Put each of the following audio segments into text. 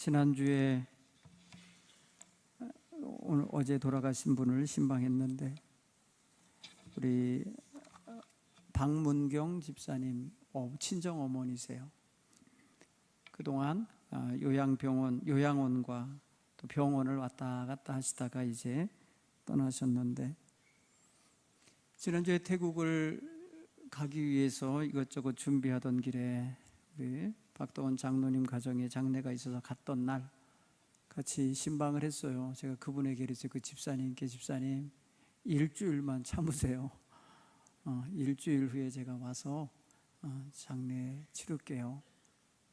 지난주에 어제 돌아가신 분을 신방했는데 우리 박문경 집사님 친정 어머니세요. 그동안 요양원과 또 병원을 왔다 갔다 하시다가 이제 떠나셨는데, 지난주에 태국을 가기 위해서 이것저것 준비하던 길에 우리 박도원 장로님 가정에 장례가 있어서 갔던 날 같이 신방을 했어요. 제가 그분에게 그랬어요. 그 집사님께, 집사님 일주일만 참으세요. 일주일 후에 제가 와서 장례 치를게요.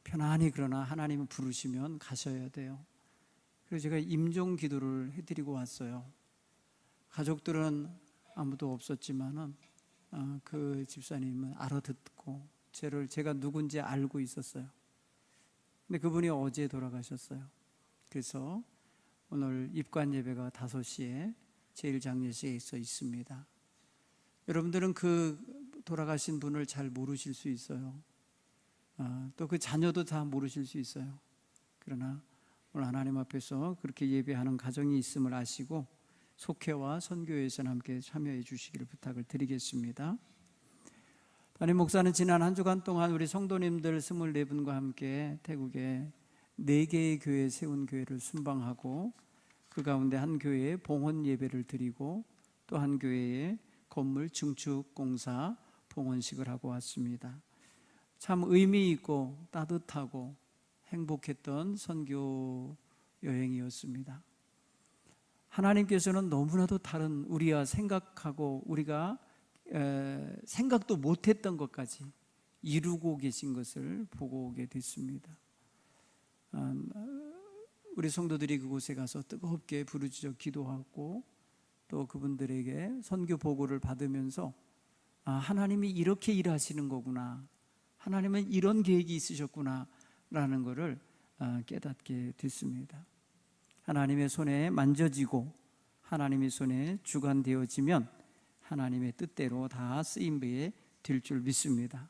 편안히, 그러나 하나님은 부르시면 가셔야 돼요. 그래서 제가 임종 기도를 해드리고 왔어요. 가족들은 아무도 없었지만은 그 집사님은 알아듣고 제가 누군지 알고 있었어요. 근데 그분이 어제 돌아가셨어요. 그래서 오늘 입관 예배가 5시에 제1장례식에 있습니다. 여러분들은 그 돌아가신 분을 잘 모르실 수 있어요. 또 그 자녀도 다 모르실 수 있어요. 그러나 오늘 하나님 앞에서 그렇게 예배하는 가정이 있음을 아시고 속회와 선교회에서 함께 참여해 주시기를 부탁을 드리겠습니다. 담임 목사는 지난 한 주간 동안 우리 성도님들 24분과 함께 태국에 4개의 교회 세운 교회를 순방하고, 그 가운데 한 교회에 봉헌 예배를 드리고 또 한 교회에 건물 증축 공사 봉헌식을 하고 왔습니다. 참 의미 있고 따뜻하고 행복했던 선교 여행이었습니다. 하나님께서는 너무나도 다른 우리와 생각하고 우리가 생각도 못했던 것까지 이루고 계신 것을 보고 오게 됐습니다. 우리 성도들이 그곳에 가서 뜨겁게 부르짖어 기도하고 또 그분들에게 선교 보고를 받으면서 하나님이 이렇게 일하시는 거구나, 하나님은 이런 계획이 있으셨구나 라는 것을 깨닫게 됐습니다. 하나님의 손에 만져지고 하나님의 손에 주관되어지면 하나님의 뜻대로 다 쓰임받게 될 줄 믿습니다.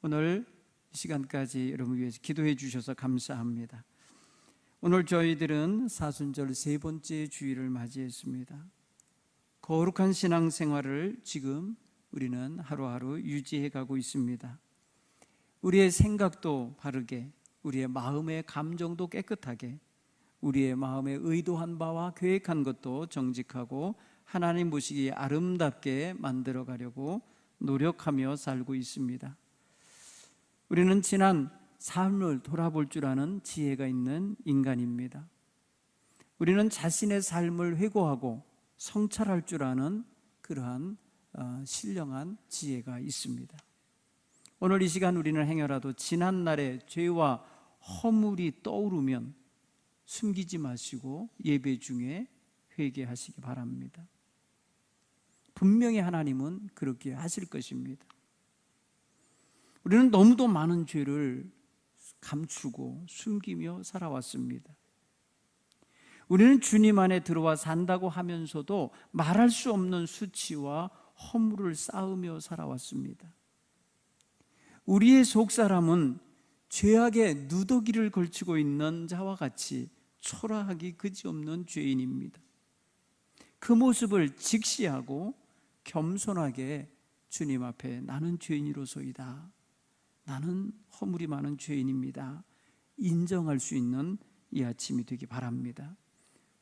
오늘 이 시간까지 여러분 위해서 기도해 주셔서 감사합니다. 오늘 저희들은 사순절 3번째 주일을 맞이했습니다. 거룩한 신앙생활을 지금 우리는 하루하루 유지해 가고 있습니다. 우리의 생각도 바르게, 우리의 마음의 감정도 깨끗하게, 우리의 마음에 의도한 바와 계획한 것도 정직하고 하나님 보시기에 아름답게 만들어 가려고 노력하며 살고 있습니다. 우리는 지난 삶을 돌아볼 줄 아는 지혜가 있는 인간입니다. 우리는 자신의 삶을 회고하고 성찰할 줄 아는 그러한 신령한 지혜가 있습니다. 오늘 이 시간 우리는 행여라도 지난날의 죄와 허물이 떠오르면 숨기지 마시고 예배 중에 회개하시기 바랍니다. 분명히 하나님은 그렇게 하실 것입니다. 우리는 너무도 많은 죄를 감추고 숨기며 살아왔습니다. 우리는 주님 안에 들어와 산다고 하면서도 말할 수 없는 수치와 허물을 쌓으며 살아왔습니다. 우리의 속사람은 죄악의 누더기를 걸치고 있는 자와 같이 초라하기 그지없는 죄인입니다. 그 모습을 직시하고 겸손하게 주님 앞에 나는 죄인이로소이다, 나는 허물이 많은 죄인입니다, 인정할 수 있는 이 아침이 되기 바랍니다.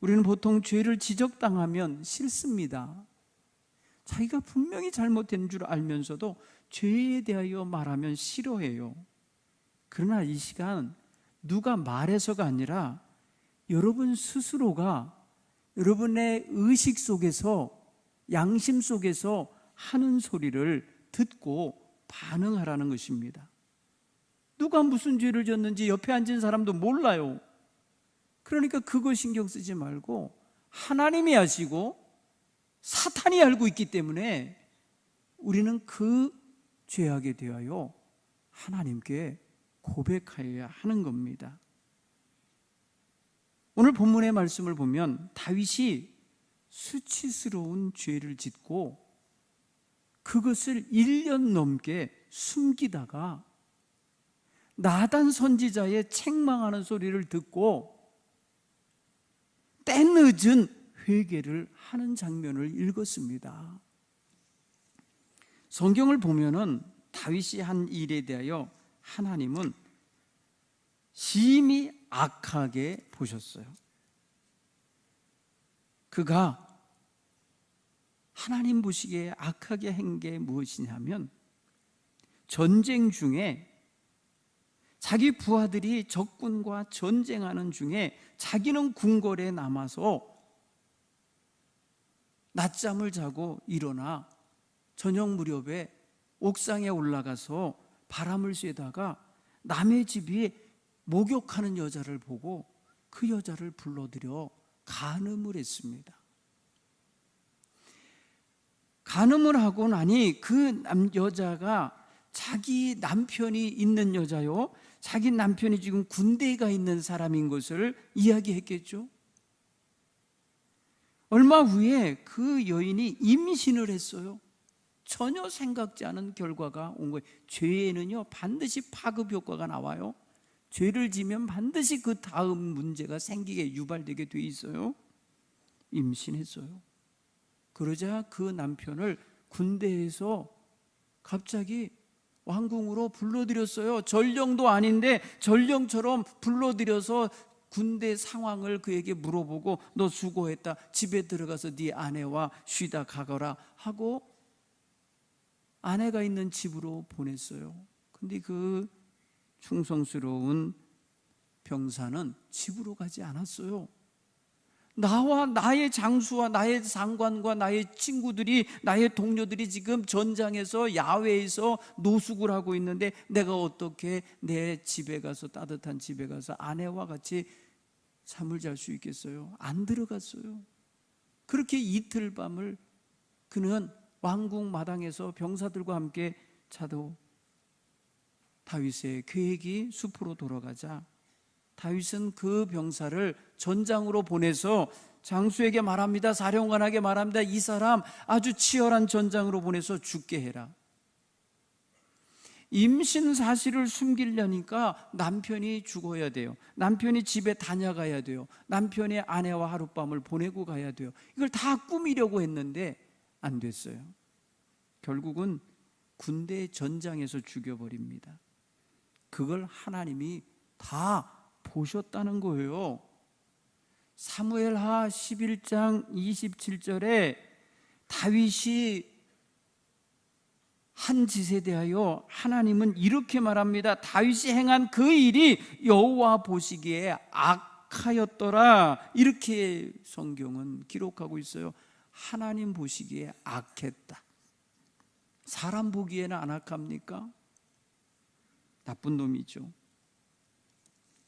우리는 보통 죄를 지적당하면 싫습니다. 자기가 분명히 잘못된 줄 알면서도 죄에 대하여 말하면 싫어해요. 그러나 이 시간 누가 말해서가 아니라 여러분 스스로가 여러분의 의식 속에서, 양심 속에서 하는 소리를 듣고 반응하라는 것입니다. 누가 무슨 죄를 졌는지 옆에 앉은 사람도 몰라요. 그러니까 그거 신경 쓰지 말고 하나님이 아시고 사탄이 알고 있기 때문에 우리는 그 죄악에 대하여 하나님께 고백하여야 하는 겁니다. 오늘 본문의 말씀을 보면 다윗이 수치스러운 죄를 짓고 그것을 1년 넘게 숨기다가 나단 선지자의 책망하는 소리를 듣고 때늦은 회개를 하는 장면을 읽었습니다. 성경을 보면은 다윗이 한 일에 대하여 하나님은 심히 악하게 보셨어요. 그가 하나님 보시기에 악하게 한 게 무엇이냐면, 전쟁 중에 자기 부하들이 적군과 전쟁하는 중에 자기는 궁궐에 남아서 낮잠을 자고 일어나 저녁 무렵에 옥상에 올라가서 바람을 쐬다가 남의 집이 목욕하는 여자를 보고 그 여자를 불러들여 간음을 했습니다. 간음을 하고 나니 그 여자가 자기 남편이 있는 여자요, 자기 남편이 지금 군대에 가 있는 사람인 것을 이야기했겠죠. 얼마 후에 그 여인이 임신을 했어요. 전혀 생각지 않은 결과가 온 거예요. 죄에는요 반드시 파급 효과가 나와요. 죄를 지면 반드시 그 다음 문제가 생기게 유발되게 돼 있어요. 임신했어요. 그러자 그 남편을 군대에서 갑자기 왕궁으로 불러들였어요. 전령도 아닌데 전령처럼 불러들여서 군대 상황을 그에게 물어보고, 너 수고했다, 집에 들어가서 네 아내와 쉬다 가거라 하고 아내가 있는 집으로 보냈어요. 근데 그 충성스러운 병사는 집으로 가지 않았어요. 나와 나의 장수와 나의 상관과 나의 친구들이, 나의 동료들이 지금 전장에서 야외에서 노숙을 하고 있는데 내가 어떻게 내 집에 가서, 따뜻한 집에 가서 아내와 같이 잠을 잘 수 있겠어요? 안 들어갔어요. 그렇게 이틀 밤을 그는 왕궁 마당에서 병사들과 함께 자도 다윗의 계획이 숲으로 돌아가자 다윗은 그 병사를 전장으로 보내서 장수에게 말합니다. 사령관에게 말합니다. 이 사람 아주 치열한 전장으로 보내서 죽게 해라. 임신 사실을 숨기려니까 남편이 죽어야 돼요. 남편이 집에 다녀가야 돼요. 남편의 아내와 하룻밤을 보내고 가야 돼요. 이걸 다 꾸미려고 했는데 안 됐어요. 결국은 군대 전장에서 죽여버립니다. 그걸 하나님이 다 보셨다는 거예요. 사무엘하 11장 27절에 다윗이 한 짓에 대하여 하나님은 이렇게 말합니다. 다윗이 행한 그 일이 여호와 보시기에 악하였더라. 이렇게 성경은 기록하고 있어요. 하나님 보시기에 악했다. 사람 보기에는 안 악합니까? 나쁜 놈이죠.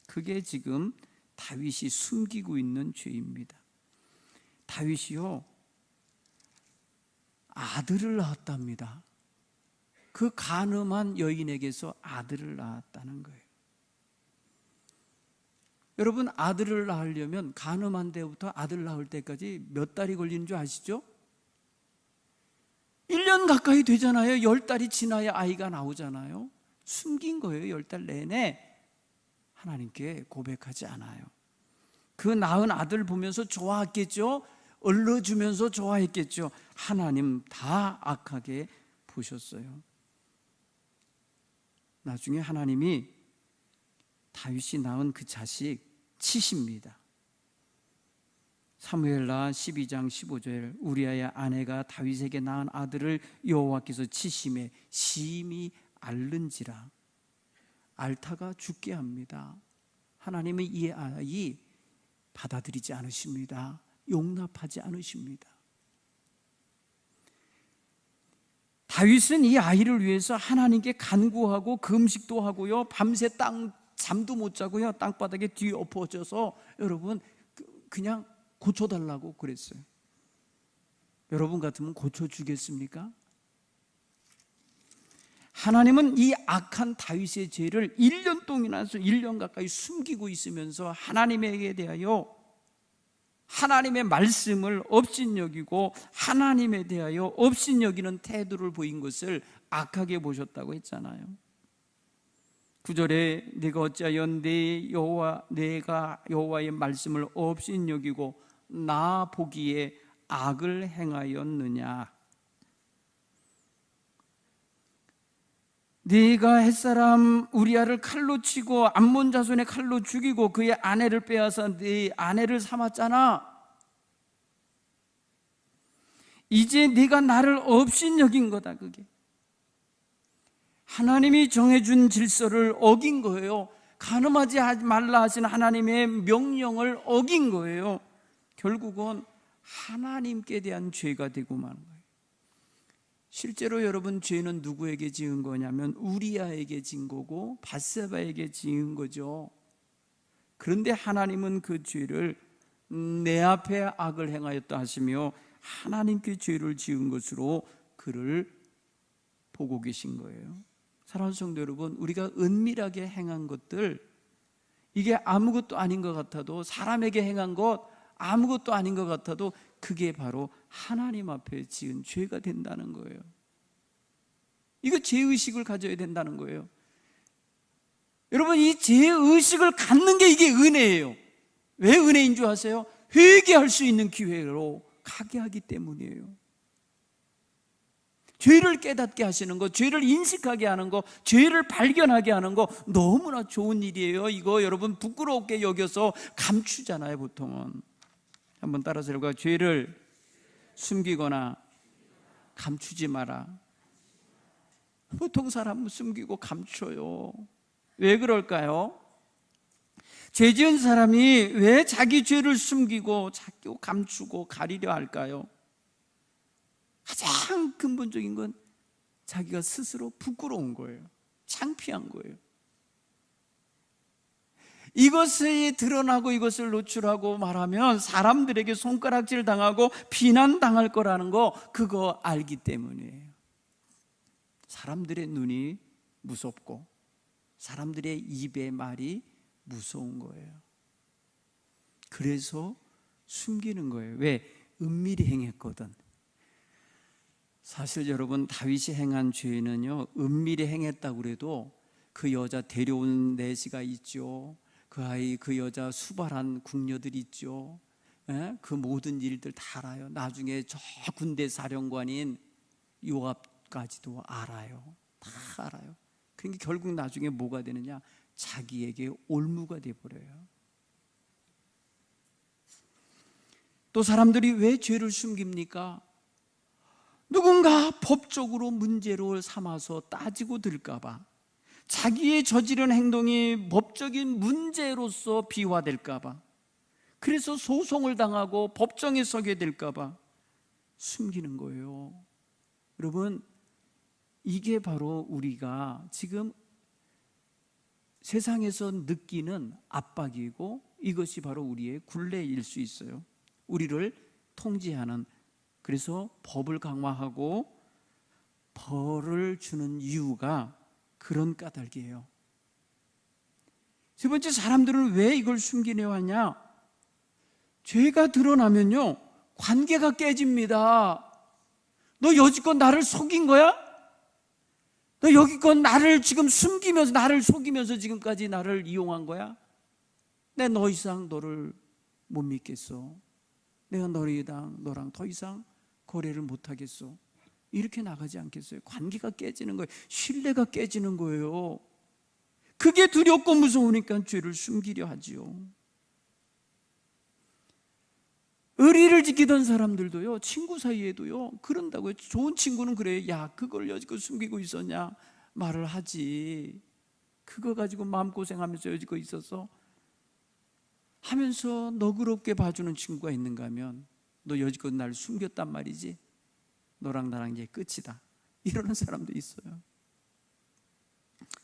그게 지금 다윗이 숨기고 있는 죄입니다. 다윗이요 아들을 낳았답니다. 그 간음한 여인에게서 아들을 낳았다는 거예요. 여러분, 아들을 낳으려면 간음한 데부터 아들 낳을 때까지 몇 달이 걸리는 줄 아시죠? 1년 가까이 되잖아요. 10달이 지나야 아이가 나오잖아요. 숨긴 거예요. 10달 내내 하나님께 고백하지 않아요. 그 낳은 아들 보면서 좋아했겠죠. 얼러주면서 좋아했겠죠. 하나님 다 악하게 보셨어요. 나중에 하나님이 다윗이 낳은 그 자식 치십니다. 사무엘하 12장 15절, 우리아의 아내가 다윗에게 낳은 아들을 여호와께서 치심에 심히 앓는지라. 앓다가 죽게 합니다. 하나님은 이 아이 받아들이지 않으십니다. 용납하지 않으십니다. 다윗은 이 아이를 위해서 하나님께 간구하고 금식도 하고요, 밤새 잠도 못 자고요, 땅바닥에 뒤엎어져서 여러분 그냥 고쳐달라고 그랬어요. 여러분 같으면 고쳐주겠습니까? 하나님은 이 악한 다윗의 죄를 1년 동안이나 1년 가까이 숨기고 있으면서 하나님에게 대하여 하나님의 말씀을 업신여기고 하나님에 대하여 업신여기는 태도를 보인 것을 악하게 보셨다고 했잖아요. 9절에 네가 어찌하여 내가 여호와의 말씀을 없인 여기고 나 보기에 악을 행하였느냐. 네가 햇사람 우리아를 칼로 치고 암몬 자손의 칼로 죽이고 그의 아내를 빼앗아 네 아내를 삼았잖아. 이제 네가 나를 없인 여긴 거다. 그게 하나님이 정해준 질서를 어긴 거예요. 간음하지 말라 하신 하나님의 명령을 어긴 거예요. 결국은 하나님께 대한 죄가 되고 마는 거예요. 실제로 여러분, 죄는 누구에게 지은 거냐면 우리아에게 지은 거고 밧세바에게 지은 거죠. 그런데 하나님은 그 죄를 내 앞에 악을 행하였다 하시며 하나님께 죄를 지은 것으로 그를 보고 계신 거예요. 사랑하는 성도 여러분, 우리가 은밀하게 행한 것들, 이게 아무것도 아닌 것 같아도, 사람에게 행한 것 아무것도 아닌 것 같아도 그게 바로 하나님 앞에 지은 죄가 된다는 거예요. 이거 죄의식을 가져야 된다는 거예요. 여러분, 이 죄의식을 갖는 게 이게 은혜예요. 왜 은혜인 줄 아세요? 회개할 수 있는 기회로 가게 하기 때문이에요. 죄를 깨닫게 하시는 거, 죄를 인식하게 하는 거, 죄를 발견하게 하는 거 너무나 좋은 일이에요. 이거 여러분 부끄럽게 여겨서 감추잖아요, 보통은. 한번 따라서 해볼까요? 죄를 숨기거나 감추지 마라. 보통 사람은 숨기고 감춰요. 왜 그럴까요? 죄 지은 사람이 왜 자기 죄를 숨기고 자꾸 감추고 가리려 할까요? 가장 근본적인 건 자기가 스스로 부끄러운 거예요. 창피한 거예요. 이것이 드러나고 이것을 노출하고 말하면 사람들에게 손가락질 당하고 비난당할 거라는 거, 그거 알기 때문이에요. 사람들의 눈이 무섭고 사람들의 입의 말이 무서운 거예요. 그래서 숨기는 거예요. 왜? 은밀히 행했거든. 사실 여러분, 다윗이 행한 죄는요, 은밀히 행했다고 그래도 그 여자 데려온 내시가 있죠. 그 아이, 그 여자 수발한 궁녀들이 있죠. 그 모든 일들 다 알아요. 나중에 저 군대 사령관인 요압까지도 알아요. 다 알아요. 그러니까 결국 나중에 뭐가 되느냐? 자기에게 올무가 되어버려요. 또 사람들이 왜 죄를 숨깁니까? 누군가 법적으로 문제로 삼아서 따지고 들까 봐, 자기의 저지른 행동이 법적인 문제로서 비화될까 봐, 그래서 소송을 당하고 법정에 서게 될까 봐 숨기는 거예요. 여러분, 이게 바로 우리가 지금 세상에서 느끼는 압박이고, 이것이 바로 우리의 굴레일 수 있어요. 우리를 통제하는, 그래서 법을 강화하고 벌을 주는 이유가 그런 까닭이에요. 세 번째, 사람들은 왜 이걸 숨기려 하냐? 죄가 드러나면요, 관계가 깨집니다. 너 여지껏 나를 속인 거야? 너 여기껏 나를 지금 숨기면서, 나를 속이면서 지금까지 나를 이용한 거야? 내가 너 이상 너를 못 믿겠어. 내가 너랑 더 이상 거래를 못 하겠어. 이렇게 나가지 않겠어요? 관계가 깨지는 거예요. 신뢰가 깨지는 거예요. 그게 두렵고 무서우니까 죄를 숨기려 하지요. 의리를 지키던 사람들도요, 친구 사이에도요, 그런다고요. 좋은 친구는 그래요. 야, 그걸 여지껏 숨기고 있었냐? 말을 하지. 그거 가지고 마음고생하면서 여지껏 있었어? 하면서 너그럽게 봐주는 친구가 있는가 하면, 너 여지껏 날 숨겼단 말이지? 너랑 나랑 이제 끝이다. 이러는 사람도 있어요.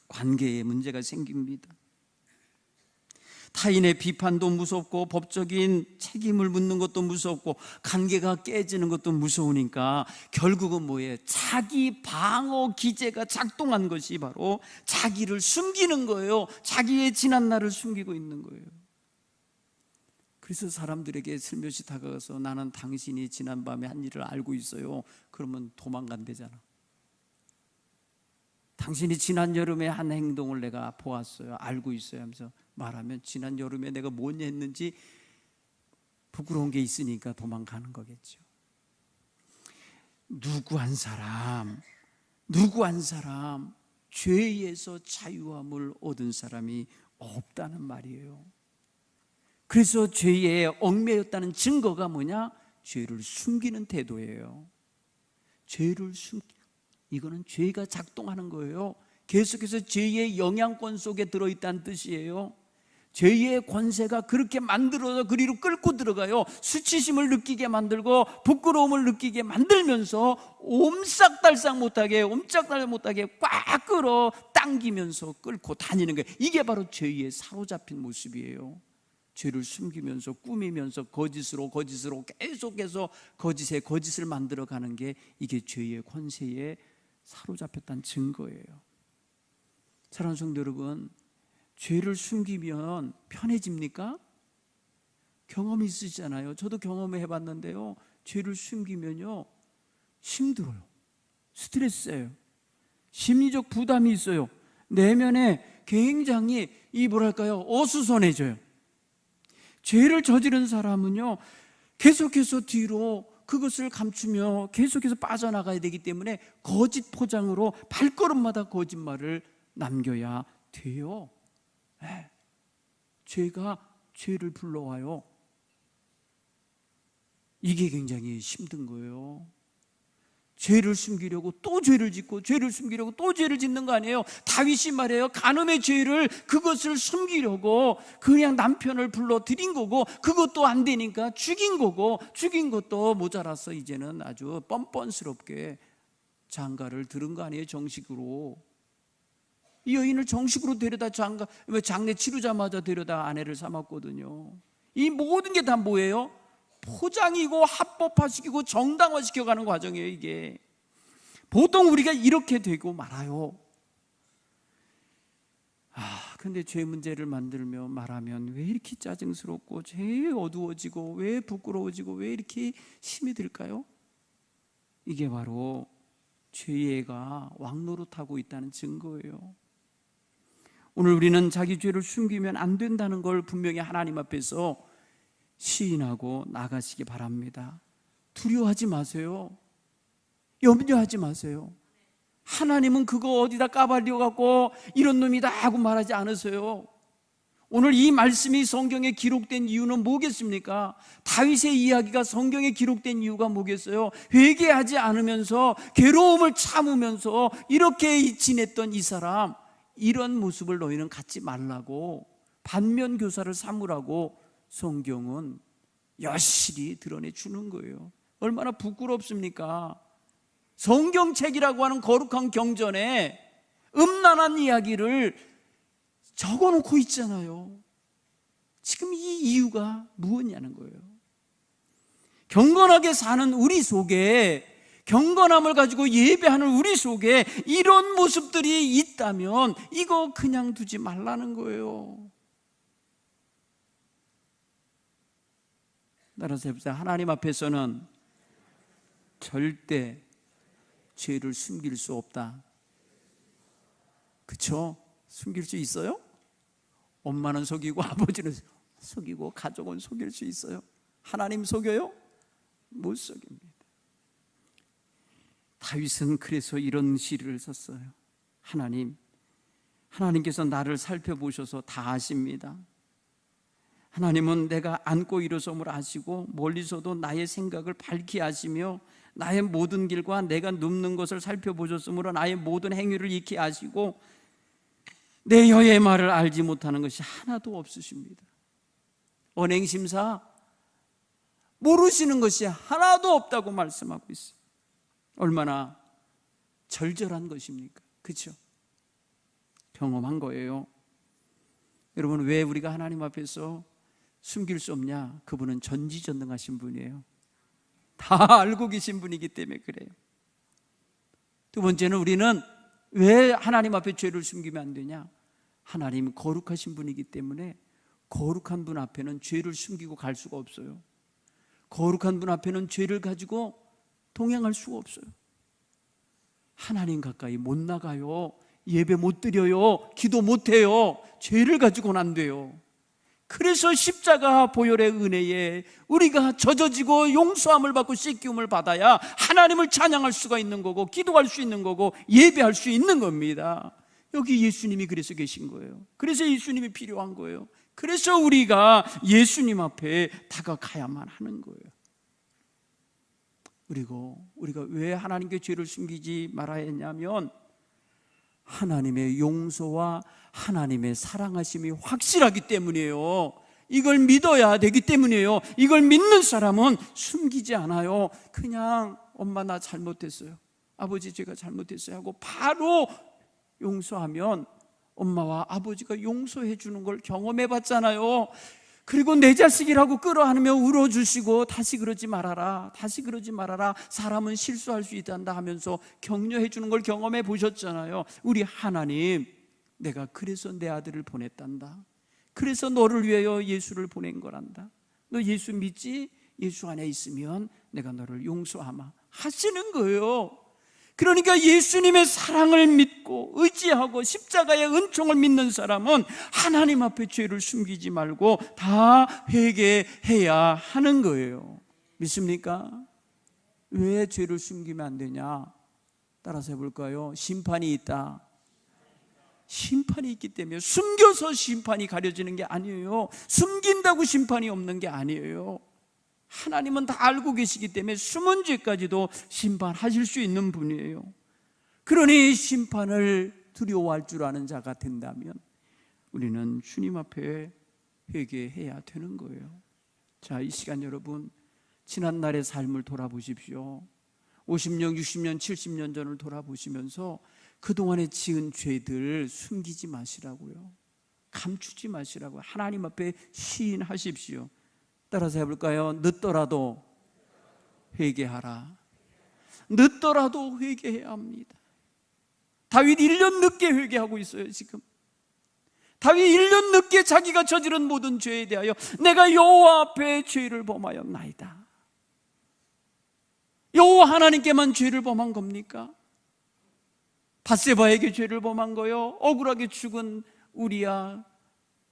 관계에 문제가 생깁니다. 타인의 비판도 무섭고 법적인 책임을 묻는 것도 무섭고 관계가 깨지는 것도 무서우니까 결국은 뭐예요? 자기 방어 기제가 작동한 것이 바로 자기를 숨기는 거예요. 자기의 지난 날을 숨기고 있는 거예요. 그래서 사람들에게 슬며시 다가가서 나는 당신이 지난밤에 한 일을 알고 있어요. 그러면 도망간대잖아. 당신이 지난 여름에 한 행동을 내가 보았어요, 알고 있어요 하면서 말하면 지난 여름에 내가 뭘 했는지 부끄러운 게 있으니까 도망가는 거겠죠. 누구 한 사람 죄에서 자유함을 얻은 사람이 없다는 말이에요. 그래서 죄에 얽매였다는 증거가 뭐냐? 죄를 숨기는 태도예요. 이거는 죄가 작동하는 거예요. 계속해서 죄의 영향권 속에 들어있다는 뜻이에요. 죄의 권세가 그렇게 만들어서 그리로 끌고 들어가요. 수치심을 느끼게 만들고 부끄러움을 느끼게 만들면서 옴짝달싹 못하게 꽉 끌어 당기면서 끌고 다니는 거예요. 이게 바로 죄에 사로잡힌 모습이에요. 죄를 숨기면서 꾸미면서 거짓으로 계속해서 거짓을 만들어가는 게 이게 죄의 권세에 사로잡혔다는 증거예요. 사랑하는 성도 여러분, 죄를 숨기면 편해집니까? 경험이 있으시잖아요. 저도 경험을 해봤는데요, 죄를 숨기면요 힘들어요. 스트레스예요. 심리적 부담이 있어요. 내면에 굉장히 어수선해져요. 죄를 저지른 사람은요 계속해서 뒤로 그것을 감추며 계속해서 빠져나가야 되기 때문에 거짓 포장으로 발걸음마다 거짓말을 남겨야 돼요. 죄가 죄를 불러와요. 이게 굉장히 힘든 거예요. 죄를 숨기려고 또 죄를 짓고 죄를 숨기려고 또 죄를 짓는 거 아니에요. 다윗이 말해요, 간음의 죄를 그것을 숨기려고 그냥 남편을 불러들인 거고, 그것도 안 되니까 죽인 거고, 죽인 것도 모자라서 이제는 아주 뻔뻔스럽게 장가를 들은 거 아니에요. 정식으로 이 여인을 정식으로 데려다 장례 치르자마자 데려다 아내를 삼았거든요. 이 모든 게 다 뭐예요? 포장이고 합법화시키고 정당화시켜가는 과정이에요. 이게 보통 우리가 이렇게 되고 말아요. 근데 죄 문제를 말하면 왜 이렇게 짜증스럽고 왜 어두워지고 왜 부끄러워지고 왜 이렇게 힘이 들까요? 이게 바로 죄가 왕노릇하고 있다는 증거예요. 오늘 우리는 자기 죄를 숨기면 안 된다는 걸 분명히 하나님 앞에서 시인하고 나가시기 바랍니다. 두려워하지 마세요. 염려하지 마세요. 하나님은 그거 어디다 까발려갖고 이런 놈이다 하고 말하지 않으세요. 오늘 이 말씀이 성경에 기록된 이유는 뭐겠습니까? 다윗의 이야기가 성경에 기록된 이유가 뭐겠어요? 회개하지 않으면서 괴로움을 참으면서 이렇게 지냈던 이 사람, 이런 모습을 너희는 갖지 말라고, 반면교사를 삼으라고 성경은 여실히 드러내주는 거예요. 얼마나 부끄럽습니까? 성경책이라고 하는 거룩한 경전에 음란한 이야기를 적어놓고 있잖아요. 지금 이 이유가 무엇이냐는 거예요. 경건하게 사는 우리 속에, 경건함을 가지고 예배하는 우리 속에 이런 모습들이 있다면 이거 그냥 두지 말라는 거예요. 따라서 해보세요. 하나님 앞에서는 절대 죄를 숨길 수 없다. 그렇죠? 숨길 수 있어요? 엄마는 속이고 아버지는 속이고 가족은 속일 수 있어요? 하나님 속여요? 못 속입니다. 다윗은 그래서 이런 시를 썼어요. 하나님께서 나를 살펴보셔서 다 아십니다. 하나님은 내가 앉고 일어섬을 아시고 멀리서도 나의 생각을 밝히 아시며 나의 모든 길과 내가 눕는 것을 살펴보셨으므로 나의 모든 행위를 익히 아시고 내 혀의 말을 알지 못하는 것이 하나도 없으십니다. 언행심사 모르시는 것이 하나도 없다고 말씀하고 있어요. 얼마나 절절한 것입니까? 그렇죠? 경험한 거예요. 여러분, 왜 우리가 하나님 앞에서 숨길 수 없냐? 그분은 전지전능하신 분이에요. 다 알고 계신 분이기 때문에 그래요. 두 번째는 우리는 왜 하나님 앞에 죄를 숨기면 안 되냐? 하나님은 거룩하신 분이기 때문에 거룩한 분 앞에는 죄를 숨기고 갈 수가 없어요. 거룩한 분 앞에는 죄를 가지고 동행할 수가 없어요. 하나님 가까이 못 나가요. 예배 못 드려요, 기도 못 해요. 죄를 가지고는 안 돼요. 그래서 십자가 보혈의 은혜에 우리가 젖어지고 용서함을 받고 씻기움을 받아야 하나님을 찬양할 수가 있는 거고, 기도할 수 있는 거고, 예배할 수 있는 겁니다. 여기 예수님이 그래서 계신 거예요. 그래서 예수님이 필요한 거예요. 그래서 우리가 예수님 앞에 다가가야만 하는 거예요. 그리고 우리가 왜 하나님께 죄를 숨기지 말아야 했냐면, 하나님의 용서와 하나님의 사랑하심이 확실하기 때문이에요. 이걸 믿어야 되기 때문이에요. 이걸 믿는 사람은 숨기지 않아요. 그냥 엄마 나 잘못했어요, 아버지 제가 잘못했어요 하고 바로 용서하면 엄마와 아버지가 용서해 주는 걸 경험해 봤잖아요. 그리고 내 자식이라고 끌어안으며 울어주시고 다시 그러지 말아라, 다시 그러지 말아라, 사람은 실수할 수 있단다 하면서 격려해 주는 걸 경험해 보셨잖아요. 우리 하나님, 내가 그래서 내 아들을 보냈단다, 그래서 너를 위하여 예수를 보낸 거란다, 너 예수 믿지? 예수 안에 있으면 내가 너를 용서하마 하시는 거예요. 그러니까 예수님의 사랑을 믿고 의지하고 십자가의 은총을 믿는 사람은 하나님 앞에 죄를 숨기지 말고 다 회개해야 하는 거예요. 믿습니까? 왜 죄를 숨기면 안 되냐? 따라서 해볼까요? 심판이 있다. 심판이 있기 때문에. 숨겨서 심판이 가려지는 게 아니에요. 숨긴다고 심판이 없는 게 아니에요. 하나님은 다 알고 계시기 때문에 숨은 죄까지도 심판하실 수 있는 분이에요. 그러니 심판을 두려워할 줄 아는 자가 된다면 우리는 주님 앞에 회개해야 되는 거예요. 자, 이 시간 여러분, 지난날의 삶을 돌아보십시오. 50년, 60년, 70년 전을 돌아보시면서 그동안에 지은 죄들 숨기지 마시라고요. 감추지 마시라고요. 하나님 앞에 시인하십시오. 따라서 해볼까요? 늦더라도 회개하라. 늦더라도 회개해야 합니다. 다윗 1년 늦게 회개하고 있어요. 지금 다윗 1년 늦게 자기가 저지른 모든 죄에 대하여 내가 여호와 앞에 죄를 범하였나이다. 여호와 하나님께만 죄를 범한 겁니까? 밧세바에게 죄를 범한 거요? 억울하게 죽은 우리야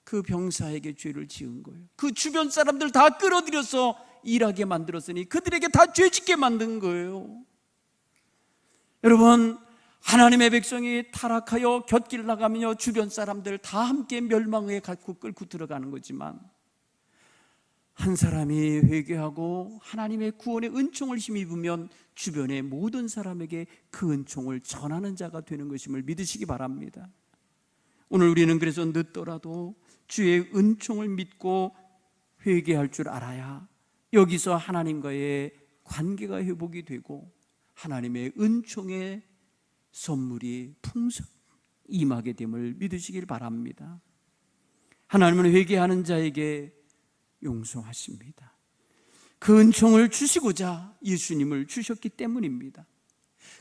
그 병사에게 죄를 지은 거예요. 그 주변 사람들 다 끌어들여서 일하게 만들었으니 그들에게 다 죄짓게 만든 거예요. 여러분, 하나님의 백성이 타락하여 곁길 나가며 주변 사람들 다 함께 멸망에 끌고 들어가는 거지만, 한 사람이 회개하고 하나님의 구원의 은총을 힘입으면 주변의 모든 사람에게 그 은총을 전하는 자가 되는 것임을 믿으시기 바랍니다. 오늘 우리는 그래서 늦더라도 주의 은총을 믿고 회개할 줄 알아야 여기서 하나님과의 관계가 회복이 되고 하나님의 은총의 선물이 풍성 임하게 됨을 믿으시길 바랍니다. 하나님은 회개하는 자에게 용서하십니다. 그 은총을 주시고자 예수님을 주셨기 때문입니다.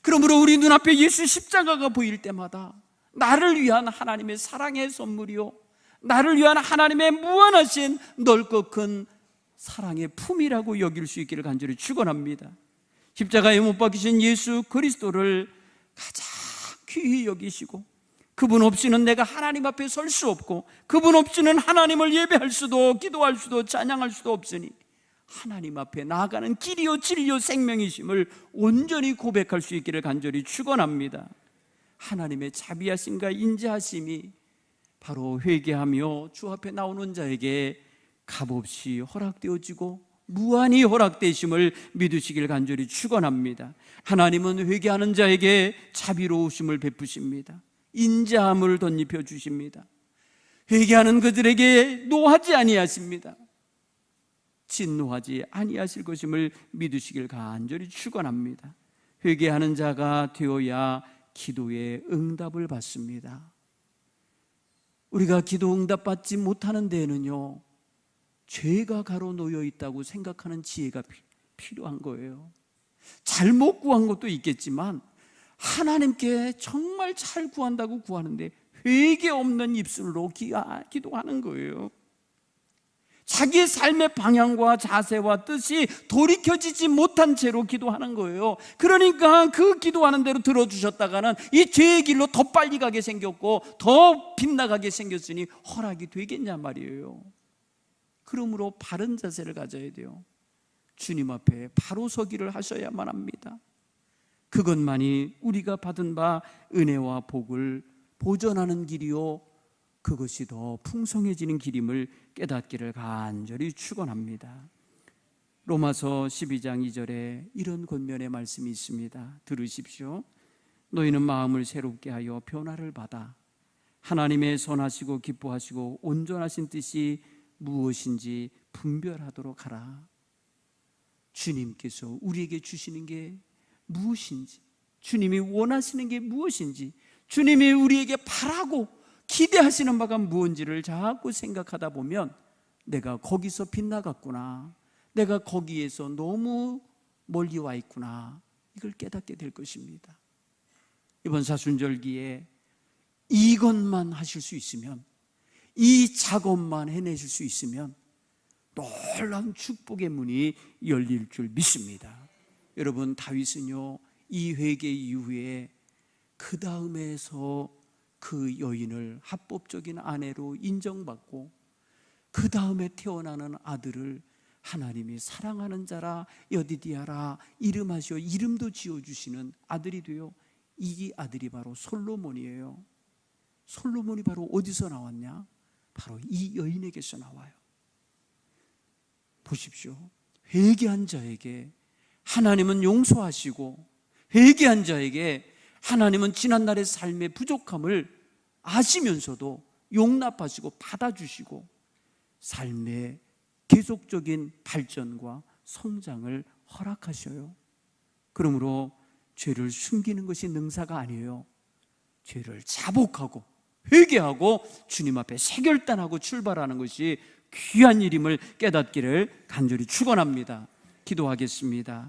그러므로 우리 눈앞에 예수 십자가가 보일 때마다 나를 위한 하나님의 사랑의 선물이요, 나를 위한 하나님의 무한하신 넓고 큰 사랑의 품이라고 여길 수 있기를 간절히 축원합니다. 십자가에 못 박히신 예수 그리스도를 가장 귀히 여기시고, 그분 없이는 내가 하나님 앞에 설 수 없고 그분 없이는 하나님을 예배할 수도 기도할 수도 찬양할 수도 없으니 하나님 앞에 나아가는 길이요 진리요 생명이심을 온전히 고백할 수 있기를 간절히 축원합니다. 하나님의 자비하심과 인자하심이 바로 회개하며 주 앞에 나오는 자에게 값없이 허락되어지고 무한히 허락되심을 믿으시길 간절히 축원합니다. 하나님은 회개하는 자에게 자비로우심을 베푸십니다. 인자함을 덧입혀 주십니다. 회개하는 그들에게 노하지 아니하십니다. 진노하지 아니하실 것임을 믿으시길 간절히 축원합니다. 회개하는 자가 되어야 기도의 응답을 받습니다. 우리가 기도 응답 받지 못하는 데에는요, 죄가 가로놓여 있다고 생각하는 지혜가 필요한 거예요. 잘못 구한 것도 있겠지만 하나님께 정말 잘 구한다고 구하는데 회개 없는 입술로 기도하는 거예요. 자기의 삶의 방향과 자세와 뜻이 돌이켜지지 못한 채로 기도하는 거예요. 그러니까 그 기도하는 대로 들어주셨다가는 이 죄의 길로 더 빨리 가게 생겼고 더 빗나가게 생겼으니 허락이 되겠냐 말이에요. 그러므로 바른 자세를 가져야 돼요. 주님 앞에 바로 서기를 하셔야만 합니다. 그것만이 우리가 받은 바 은혜와 복을 보전하는 길이요, 그것이 더 풍성해지는 길임을 깨닫기를 간절히 축원합니다. 로마서 12장 2절에 이런 권면의 말씀이 있습니다. 들으십시오. 너희는 마음을 새롭게 하여 변화를 받아 하나님의 선하시고 기뻐하시고 온전하신 뜻이 무엇인지 분별하도록 하라. 주님께서 우리에게 주시는 게 무엇인지, 주님이 원하시는 게 무엇인지, 주님이 우리에게 바라고 기대하시는 바가 무엇인지를 자꾸 생각하다 보면 내가 거기서 빗나갔구나, 내가 거기에서 너무 멀리 와 있구나, 이걸 깨닫게 될 것입니다. 이번 사순절기에 이것만 하실 수 있으면, 이 작업만 해내실 수 있으면 놀라운 축복의 문이 열릴 줄 믿습니다. 여러분, 다윗은요, 이 회개 이후에 그 다음에서 그 여인을 합법적인 아내로 인정받고 그 다음에 태어나는 아들을 하나님이 사랑하는 자라 여디디아라 이름하시어 이름도 지어주시는 아들이 되어, 이 아들이 바로 솔로몬이에요. 솔로몬이 바로 어디서 나왔냐? 바로 이 여인에게서 나와요. 보십시오. 회개한 자에게 하나님은 용서하시고, 회개한 자에게 하나님은 지난날의 삶의 부족함을 아시면서도 용납하시고 받아주시고 삶의 계속적인 발전과 성장을 허락하셔요. 그러므로 죄를 숨기는 것이 능사가 아니에요. 죄를 자복하고 회개하고 주님 앞에 새결단하고 출발하는 것이 귀한 일임을 깨닫기를 간절히 축원합니다. 기도하겠습니다.